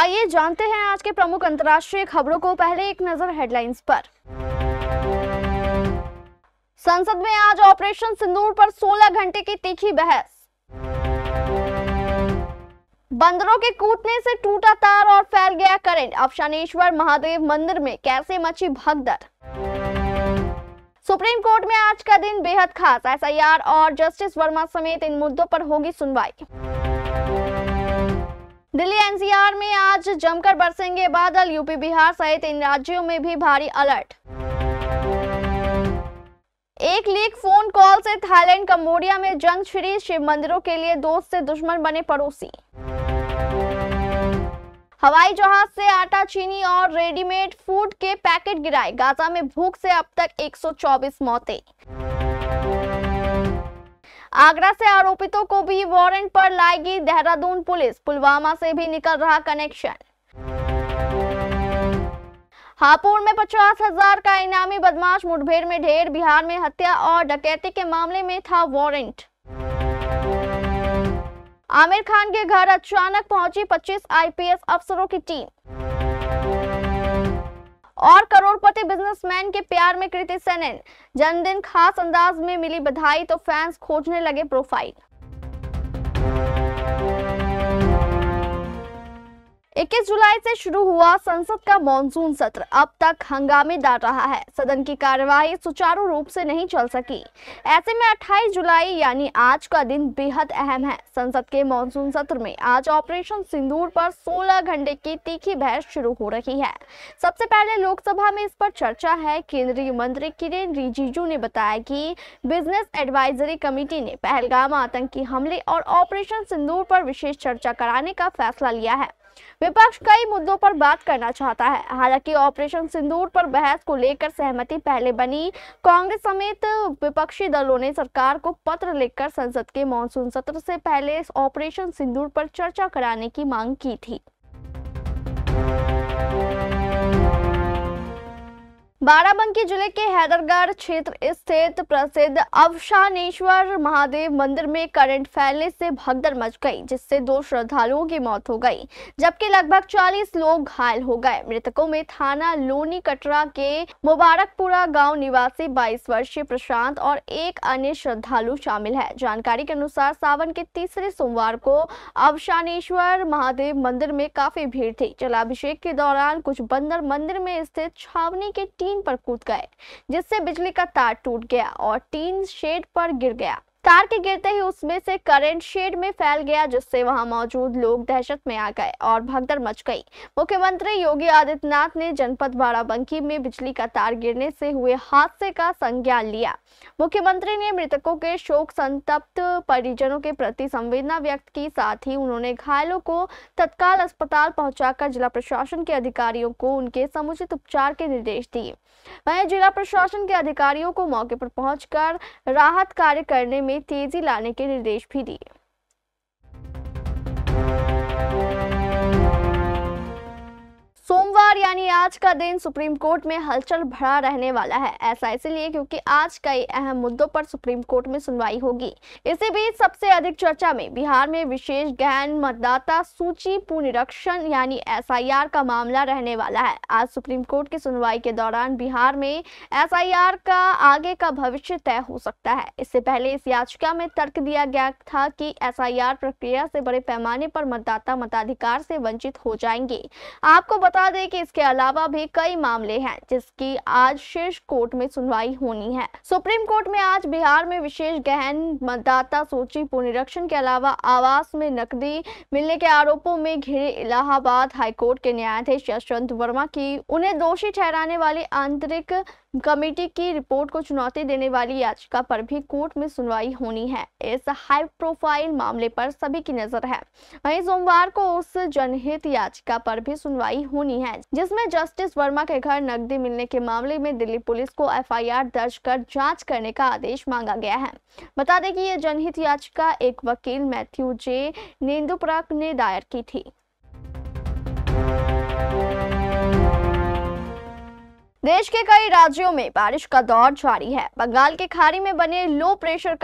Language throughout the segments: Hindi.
आइए जानते हैं आज के प्रमुख अंतर्राष्ट्रीय खबरों को। पहले एक नजर हेडलाइंस पर। संसद में आज ऑपरेशन सिंदूर पर 16 घंटे की तीखी बहस। बंदरों के कूदने से टूटा तार और फैल गया करंट। अवशानेश्वर महादेव मंदिर में कैसे मची भगदड़। सुप्रीम कोर्ट में आज का दिन बेहद खास। एसआईआर और जस्टिस वर्मा समेत इन मुद्दों पर होगी सुनवाई। दिल्ली एनसीआर में आज जमकर बरसेंगे बादल। यूपी बिहार सहित इन राज्यों में भी भारी अलर्ट। एक लीक फोन कॉल से थाईलैंड कंबोडिया में जंग छिड़ी। शिव मंदिरों के लिए दोस्त से दुश्मन बने पड़ोसी। हवाई जहाज से आटा, चीनी और रेडीमेड फूड के पैकेट गिराए। गाजा में भूख से अब तक 124 मौतें। आगरा से आरोपितों को भी वारंट पर लाएगी देहरादून पुलिस। पुलवामा से भी निकल रहा कनेक्शन। हापुड़ में 50,000 का इनामी बदमाश मुठभेड़ में ढेर। बिहार में हत्या और डकैती के मामले में था वारंट। आमिर खान के घर अचानक पहुंची 25 आईपीएस अफसरों की टीम। और करोड़पति बिजनेसमैन के प्यार में कृति सेनन। जन्मदिन खास अंदाज में मिली बधाई तो फैंस खोजने लगे प्रोफाइल। 21 जुलाई से शुरू हुआ संसद का मॉनसून सत्र अब तक हंगामेदार रहा है। सदन की कार्यवाही सुचारू रूप से नहीं चल सकी। ऐसे में 28 जुलाई यानी आज का दिन बेहद अहम है। संसद के मॉनसून सत्र में आज ऑपरेशन सिंदूर पर 16 घंटे की तीखी बहस शुरू हो रही है। सबसे पहले लोकसभा में इस पर चर्चा है। केंद्रीय मंत्री किरेन रिजिजू ने बताया कि बिजनेस एडवाइजरी कमेटी ने पहलगाम आतंकी हमले और ऑपरेशन सिंदूर पर विशेष चर्चा कराने का फैसला लिया है। विपक्ष कई मुद्दों पर बात करना चाहता है। हालांकि ऑपरेशन सिंदूर पर बहस को लेकर सहमति पहले बनी। कांग्रेस समेत विपक्षी दलों ने सरकार को पत्र लिखकर संसद के मॉनसून सत्र से पहले ऑपरेशन सिंदूर पर चर्चा कराने की मांग की थी। बाराबंकी जिले के हैदरगढ़ क्षेत्र स्थित प्रसिद्ध अवशानेश्वर महादेव मंदिर में करंट फैलने से भगदड़ मच गई, जिससे 2 श्रद्धालुओं की मौत हो गई जबकि लगभग 40 लोग घायल हो गए। मृतकों में थाना लोनी कटरा के मुबारकपुरा गांव निवासी 22 वर्षीय प्रशांत और एक अन्य श्रद्धालु शामिल है। जानकारी के अनुसार सावन के तीसरे सोमवार को अवशानेश्वर महादेव मंदिर में काफी भीड़ थी। जलाभिषेक के दौरान कुछ बंदर मंदिर में स्थित छावनी के टीन पर कूद गए, जिससे बिजली का तार टूट गया और टीन शेड पर गिर गया। तार के गिरते ही उसमें से करंट शेड में फैल गया, जिससे वहां मौजूद लोग दहशत में आ गए और भगदड़ मच गई। मुख्यमंत्री योगी आदित्यनाथ ने जनपद बाराबंकी में बिजली का तार गिरने से हुए हादसे का संज्ञान लिया। मुख्यमंत्री ने मृतकों के शोक संतप्त परिजनों के प्रति संवेदना व्यक्त की। साथ ही उन्होंने घायलों को तत्काल अस्पताल पहुंचाकर जिला प्रशासन के अधिकारियों को उनके समुचित उपचार के निर्देश दिए। वहीं जिला प्रशासन के अधिकारियों को मौके पर पहुंचकर राहत कार्य करने में तेजी लाने के निर्देश भी दिए। सोमवार यानी आज का दिन सुप्रीम कोर्ट में हलचल भरा रहने वाला है। ऐसा इसलिए क्योंकि आज कई अहम मुद्दों पर सुप्रीम कोर्ट में सुनवाई होगी। इसी बीच सबसे अधिक चर्चा में बिहार में विशेष गहन मतदाता सूची पुनरीक्षण यानी एसआईआर का मामला रहने वाला है। आज सुप्रीम कोर्ट की सुनवाई के दौरान बिहार में एसआईआर का आगे का भविष्य तय हो सकता है। इससे पहले इस याचिका में तर्क दिया गया था कि एसआईआर प्रक्रिया से बड़े पैमाने पर मतदाता मताधिकार से वंचित हो जाएंगे। आपको बता दें कि इसके अलावा भी कई मामले हैं जिसकी आज शीर्ष कोर्ट में सुनवाई होनी है। सुप्रीम कोर्ट में आज बिहार में विशेष गहन मतदाता सूची पुनरीक्षण के अलावा आवास में नकदी मिलने के आरोपों में घिरे इलाहाबाद हाईकोर्ट के न्यायाधीश यशवंत वर्मा की उन्हें दोषी ठहराने वाली आंतरिक कमेटी की रिपोर्ट को चुनौती देने वाली याचिका पर भी कोर्ट में सुनवाई होनी है। इस हाई प्रोफाइल मामले पर सभी की नजर है। वहीं सोमवार को उस जनहित याचिका पर भी सुनवाई होनी है जिसमें जस्टिस वर्मा के घर नकदी मिलने के मामले में दिल्ली पुलिस को एफआईआर दर्ज कर जांच करने का आदेश मांगा गया है। बता दें कि यह जनहित याचिका एक वकील मैथ्यू जे नेंदुपराक ने दायर की थी। देश के कई राज्यों में बारिश का दौर जारी है। बंगाल की खाड़ी में बने लो प्रेशर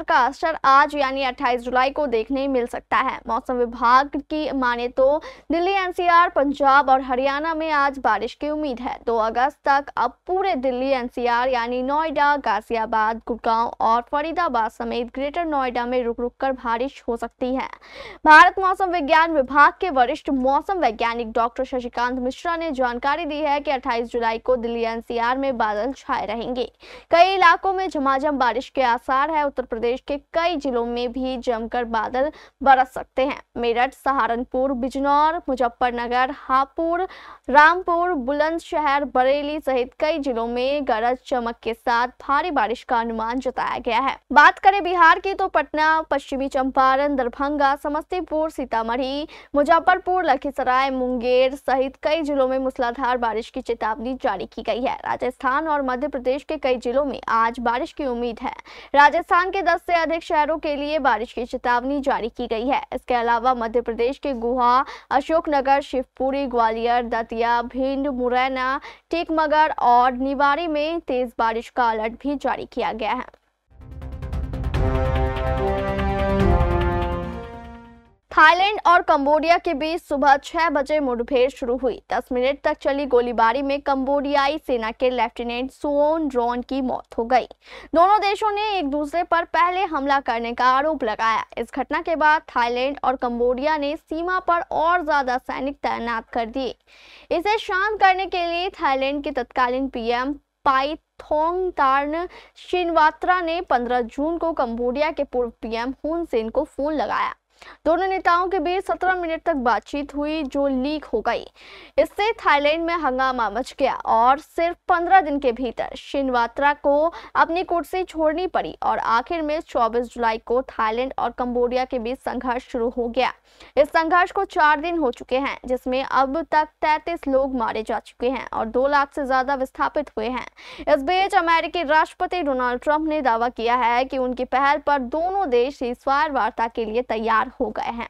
का असर आज यानी 28 जुलाई को देखने मिल सकता है। मौसम विभाग की माने तो दिल्ली, एनसीआर, पंजाब और हरियाणा में आज बारिश की उम्मीद है। 2 अगस्त तक अब पूरे दिल्ली, एनसीआर यानी नोएडा, गाजियाबाद, गुड़गांव और फरीदाबाद समेत ग्रेटर नोएडा में रुक रुक कर बारिश हो सकती है। भारत मौसम विज्ञान विभाग के वरिष्ठ मौसम वैज्ञानिक डॉक्टर शशिकांत मिश्रा ने जानकारी दी है कि 28 जुलाई को दिल्ली, एनसीआर में बादल छाए रहेंगे। कई इलाकों में झमाझम बारिश के आसार है। उत्तर प्रदेश के कई जिलों में भी जमकर बादल बरस सकते हैं। मेरठ, सहारनपुर, बिजनौर, मुजफ्फरनगर, हापुड़, रामपुर, बुलंदशहर, बरेली सहित कई जिलों में गरज चमक के साथ भारी बारिश का अनुमान जताया गया है। बात करें बिहार की तो पटना, पश्चिमी चंपारण, दरभंगा, समस्तीपुर, सीतामढ़ी, मुजफ्फरपुर, लखीसराय, मुंगेर सहित कई जिलों में मूसलाधार बारिश की चेतावनी जारी की गई है। राजस्थान और मध्य प्रदेश के कई जिलों में आज बारिश की उम्मीद है। राजस्थान के 10 से अधिक शहरों के लिए बारिश की चेतावनी जारी की गई है। इसके अलावा मध्य प्रदेश के गुहा, अशोकनगर, शिवपुरी, ग्वालियर, दतिया, भिंड, मुरैना, टीकमगढ़ और निवाड़ी में तेज बारिश का अलर्ट भी जारी किया गया है। थाईलैंड और कंबोडिया के बीच सुबह 6 बजे मुठभेड़ शुरू हुई। 10 मिनट तक चली गोलीबारी में कंबोडियाई सेना के लेफ्टिनेंट सुओन ड्रोन की मौत हो गई। दोनों देशों ने एक दूसरे पर पहले हमला करने का आरोप लगाया। इस घटना के बाद थाईलैंड और कंबोडिया ने सीमा पर और ज्यादा सैनिक तैनात कर दिए। इसे शांत करने के लिए थाईलैंड के तत्कालीन पीएम पाइथोंगतार्न शिनवात्रा ने 15 जून को कंबोडिया के पूर्व पीएम हुन सेन को फोन लगाया। दोनों नेताओं के बीच 17 मिनट तक बातचीत हुई जो लीक हो गई। इससे थाईलैंड में हंगामा मच गया और सिर्फ 15 दिन के भीतर शिनवात्रा को अपनी कुर्सी छोड़नी पड़ी और आखिर में 24 जुलाई को थाईलैंड और कंबोडिया के बीच संघर्ष शुरू हो गया। इस संघर्ष को 4 दिन हो चुके हैं, जिसमें अब तक 33 लोग मारे जा चुके हैं और 2 लाख से ज्यादा विस्थापित हुए हैं। इस बीच अमेरिकी राष्ट्रपति डोनाल्ड ट्रंप ने दावा किया है कि उनकी पहल पर दोनों देश सीज़फायर वार्ता के लिए तैयार हो गए हैं।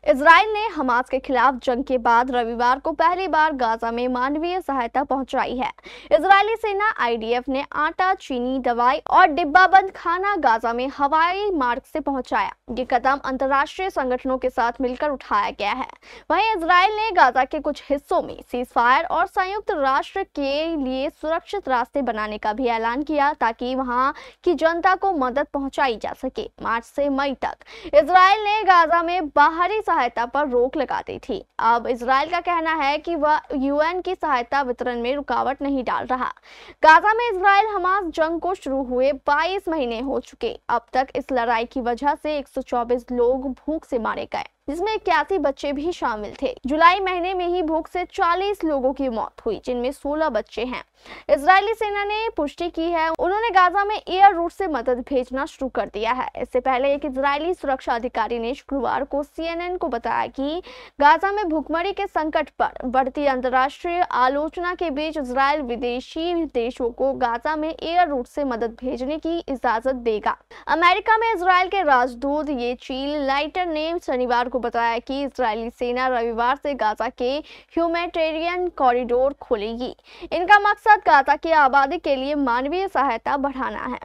इजराइल ने हमास के खिलाफ जंग के बाद रविवार को पहली बार गाजा में मानवीय सहायता पहुंचाई है। इजरायली सेना आईडीएफ ने आटा, चीनी, दवाई और डिब्बाबंद खाना गाजा में हवाई मार्ग से पहुंचाया। ये कदम अंतर्राष्ट्रीय संगठनों के साथ मिलकर उठाया गया है। वहीं इजराइल ने गाजा के कुछ हिस्सों में सीज़फायर और संयुक्त राष्ट्र के लिए सुरक्षित रास्ते बनाने का भी ऐलान किया ताकि वहां की जनता को मदद पहुंचाई जा सके। मार्च से मई तक इजराइल ने गाजा में बाहरी सहायता पर रोक लगा दी थी। अब इजराइल का कहना है कि वह यूएन की सहायता वितरण में रुकावट नहीं डाल रहा। गाजा में इजराइल हमास जंग को शुरू हुए 22 महीने हो चुके। अब तक इस लड़ाई की वजह से 124 लोग भूख से मारे गए, जिसमें 81 बच्चे भी शामिल थे। जुलाई महीने में ही भूख से 40 लोगों की मौत हुई, जिनमें 16 बच्चे हैं। इजरायली सेना ने पुष्टि की है उन्होंने गाजा में एयर रूट से मदद भेजना शुरू कर दिया है। इससे पहले एक इजरायली सुरक्षा अधिकारी ने शुक्रवार को सीएनएन को बताया कि गाजा में भूखमरी के संकट पर बढ़ती अंतर्राष्ट्रीय आलोचना के बीच इजरायल विदेशी देशों को गाजा में एयर रूट से मदद भेजने की इजाजत देगा। अमेरिका में इजरायल के राजदूत येचील लाइटर ने शनिवार को बताया कि इजरायली सेना रविवार से गाजा के ह्यूमैनिटेरियन कॉरिडोर खोलेगी। इनका मकसद गाजा की आबादी के लिए मानवीय सहायता बढ़ाना है।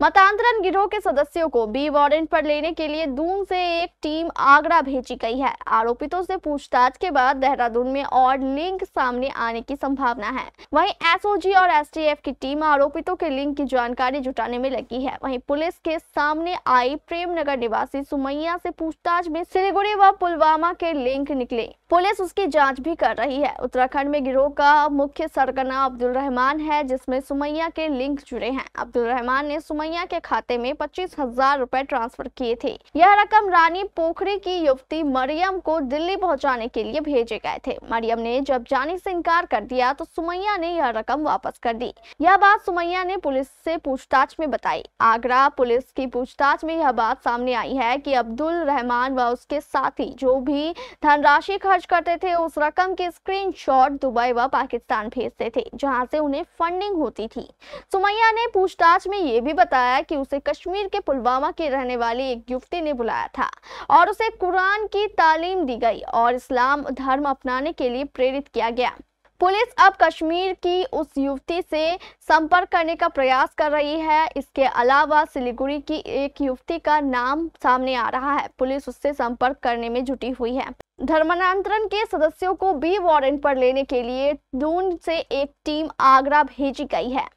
मतांतरण गिरोह के सदस्यों को बी वारंट पर लेने के लिए दून से एक टीम आगरा भेजी गई है। आरोपितों से पूछताछ के बाद देहरादून में और लिंक सामने आने की संभावना है। वहीं एसओजी और एसटीएफ की टीम आरोपितों के लिंक की जानकारी जुटाने में लगी है। वहीं पुलिस के सामने आई प्रेमनगर निवासी सुमैया से पूछताछ में सिलीगुड़ी व पुलवामा के लिंक निकले। पुलिस उसकी जांच भी कर रही है। उत्तराखंड में गिरोह का मुख्य सरगना अब्दुल रहमान है, जिसमें सुमैया के लिंक जुड़े हैं। अब्दुल रहमान ने सुमैया के खाते में 25,000 रुपए ट्रांसफर किए थे। यह रकम रानी पोखरी की युवती मरियम को दिल्ली पहुंचाने के लिए भेजे गए थे। मरियम ने जब जाने से इनकार कर दिया तो सुमैया ने यह रकम वापस कर दी। यह बात सुमैया ने पुलिस से पूछताछ में बताई। आगरा पुलिस की पूछताछ में यह बात सामने आई है कि अब्दुल रहमान व उसके साथी जो भी धनराशि खर्च खर्च करते थे उस रकम की स्क्रीनशॉट दुबई व पाकिस्तान भेजते थे, जहां से उन्हें फंडिंग होती थी। सुमैया ने पूछताछ में ये भी बताया कि उसे कश्मीर के पुलवामा की रहने वाली एक युवती ने बुलाया था और उसे कुरान की तालीम दी गई और इस्लाम धर्म अपनाने के लिए प्रेरित किया गया। पुलिस अब कश्मीर की उस युवती से संपर्क करने का प्रयास कर रही है। इसके अलावा सिलीगुड़ी की एक युवती का नाम सामने आ रहा है। पुलिस उससे संपर्क करने में जुटी हुई है। धर्मांतरण के सदस्यों को भी वारंट पर लेने के लिए दून से एक टीम आगरा भेजी गई है।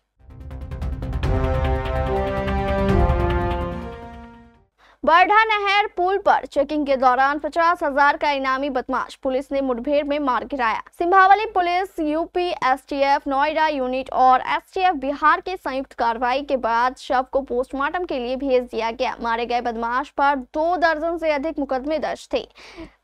बरढ़ा नहर पुल पर चेकिंग के दौरान 50,000 का इनामी बदमाश पुलिस ने मुठभेड़ में मार गिराया। Simbhaoli police, UP STF Noida unit और एसटीएफ बिहार के संयुक्त कार्रवाई के बाद शव को पोस्टमार्टम के लिए भेज दिया गया। मारे गए बदमाश पर 2 दर्जन से अधिक मुकदमे दर्ज थे।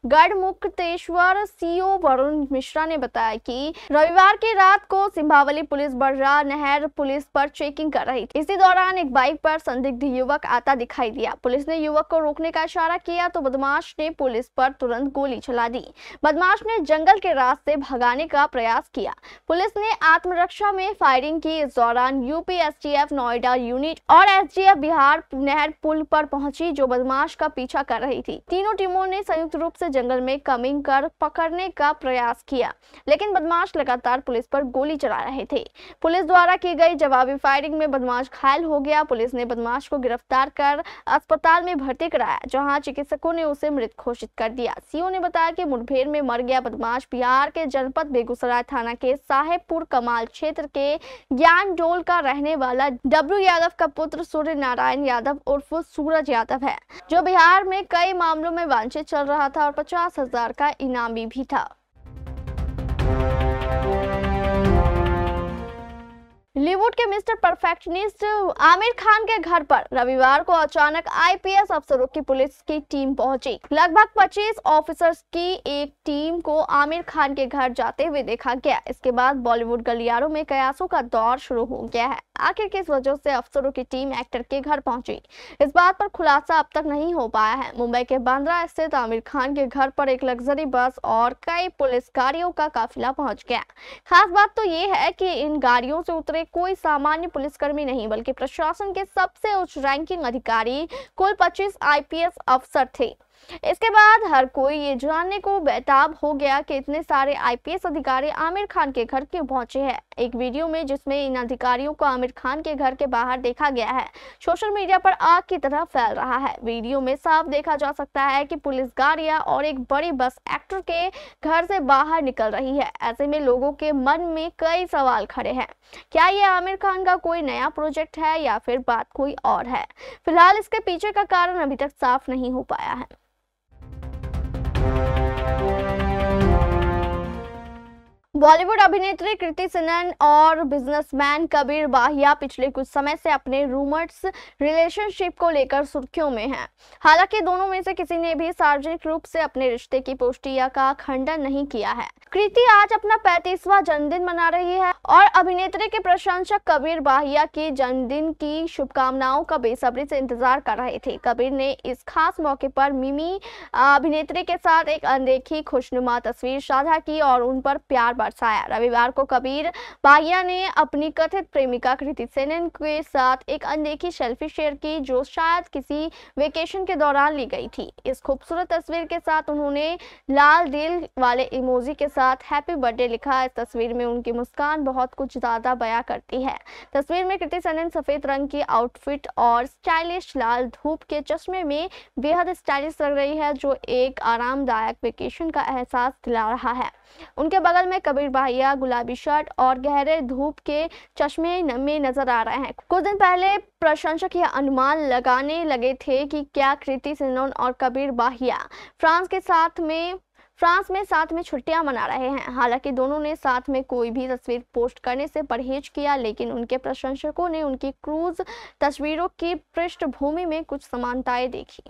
गढ़मुक्तेश्वर सीओ वरुण मिश्रा ने बताया कि रविवार की रात को सिंभावली पुलिस बरढ़ा नहर पुलिस पर चेकिंग कर रही थी। इसी दौरान एक बाइक पर संदिग्ध युवक आता दिखाई दिया। पुलिस ने युवक को रोकने का इशारा किया तो बदमाश ने पुलिस पर तुरंत गोली चला दी। बदमाश ने जंगल के रास्ते भगाने का प्रयास किया। पुलिस ने आत्मरक्षा में फायरिंग की। इस दौरान यूपी एसटीएफ नोएडा यूनिट और एसडीएफ बिहार नहर पुल पर पहुंची, जो बदमाश का पीछा कर रही थी। तीनों टीमों ने संयुक्त रूप से जंगल में कमिंग कर पकड़ने का प्रयास किया, लेकिन बदमाश लगातार पुलिस पर गोली चला रहे थे। पुलिस द्वारा की गई जवाबी फायरिंग में बदमाश घायल हो गया। पुलिस ने बदमाश को गिरफ्तार कर अस्पताल में भर्ती कराया, जहां चिकित्सकों ने उसे मृत घोषित कर दिया। सीओ ने बताया कि मुठभेड़ में मर गया बदमाश बिहार के जनपद बेगूसराय थाना के साहेबपुर कमाल क्षेत्र के ज्ञानडोल का रहने वाला डब्लू यादव का पुत्र सूर्य नारायण यादव उर्फ सूरज यादव है, जो बिहार में कई मामलों में वांछित चल रहा था और 50,000 का इनामी भी था। बॉलीवुड के मिस्टर परफेक्शनिस्ट आमिर खान के घर पर रविवार को अचानक आईपीएस अफसरों की पुलिस की टीम पहुंची। लगभग 25 ऑफिसर्स की एक टीम को आमिर खान के घर जाते हुए देखा गया। इसके बाद बॉलीवुड गलियारों में कयासों का दौर शुरू हो गया है। आखिर किस वजह से अफसरों की टीम एक्टर के घर पहुंची, इस बात पर खुलासा अब तक नहीं हो पाया है। मुंबई के बांद्रा स्थित आमिर खान के घर पर एक लग्जरी बस और कई पुलिस गाड़ियों का काफिला पहुंच गया। खास बात तो ये है कि इन गाड़ियों से उतरे कोई सामान्य पुलिसकर्मी नहीं, बल्कि प्रशासन के सबसे उच्च रैंकिंग अधिकारी, कुल 25 आईपीएस अफसर थे। इसके बाद हर कोई ये जानने को बेताब हो गया कि इतने सारे आईपीएस अधिकारी आमिर खान के घर क्यों पहुंचे हैं। एक वीडियो में जिसमें इन अधिकारियों को आमिर खान के घर के बाहर देखा गया है, सोशल मीडिया पर आग की तरह फैल रहा है। वीडियो में साफ देखा जा सकता है कि पुलिस गाड़ियां और एक बड़ी बस एक्टर के घर से बाहर निकल रही है। ऐसे में लोगों के मन में कई सवाल खड़े हैं। क्या ये आमिर खान का कोई नया प्रोजेक्ट है या फिर बात कोई और है? फिलहाल इसके पीछे का कारण अभी तक साफ नहीं हो पाया है। बॉलीवुड अभिनेत्री कृति सेनन और बिजनेसमैन कबीर बाहिया पिछले कुछ समय से अपने रूमर्स रिलेशनशिप को लेकर सुर्खियों में हैं। हालांकि दोनों में से किसी ने भी सार्वजनिक रूप से अपने रिश्ते की पुष्टि या का खंडन नहीं किया है। कृति आज अपना 35वां जन्मदिन मना रही है और अभिनेत्री के प्रशंसक कबीर बाहिया के जन्मदिन की शुभकामनाओं का बेसब्री से इंतजार कर रहे थे। कबीर ने इस खास मौके पर मिमी अभिनेत्री के साथ एक अनदेखी खुशनुमा तस्वीर साझा की और उन पर प्यार बरसाया। रविवार को कबीर बाहिया ने अपनी कथित प्रेमिका कृति सेनन के साथ एक अनदेखी सेल्फी शेयर की, जो शायद किसी वेकेशन के दौरान ली गई थी। इस खूबसूरत तस्वीर के साथ उन्होंने लाल दिल वाले इमोजी के साथ हैप्पी बर्थडे लिखा। इस तस्वीर में उनकी मुस्कान बहुत कुछ ज्यादा बयां करती है। तस्वीर में कृति सेनन सफेद रंग की आउटफिट और स्टाइलिश लाल धूप के चश्मे में बेहद स्टाइलिश लग रही है, जो एक आरामदायक वेकेशन का एहसास दिला रहा है। उनके बगल में कबीर बाहिया गुलाबी शर्ट और गहरे धूप के चश्मे में नजर आ रहे हैं। कुछ दिन पहले प्रशंसक यह अनुमान लगाने लगे थे कि क्या कृति सेनन और कबीर बाहिया फ्रांस में साथ में छुट्टियां मना रहे हैं। हालांकि दोनों ने साथ में कोई भी तस्वीर पोस्ट करने से परहेज किया, लेकिन उनके प्रशंसकों ने उनकी क्रूज तस्वीरों की पृष्ठभूमि में कुछ समानताएं देखी।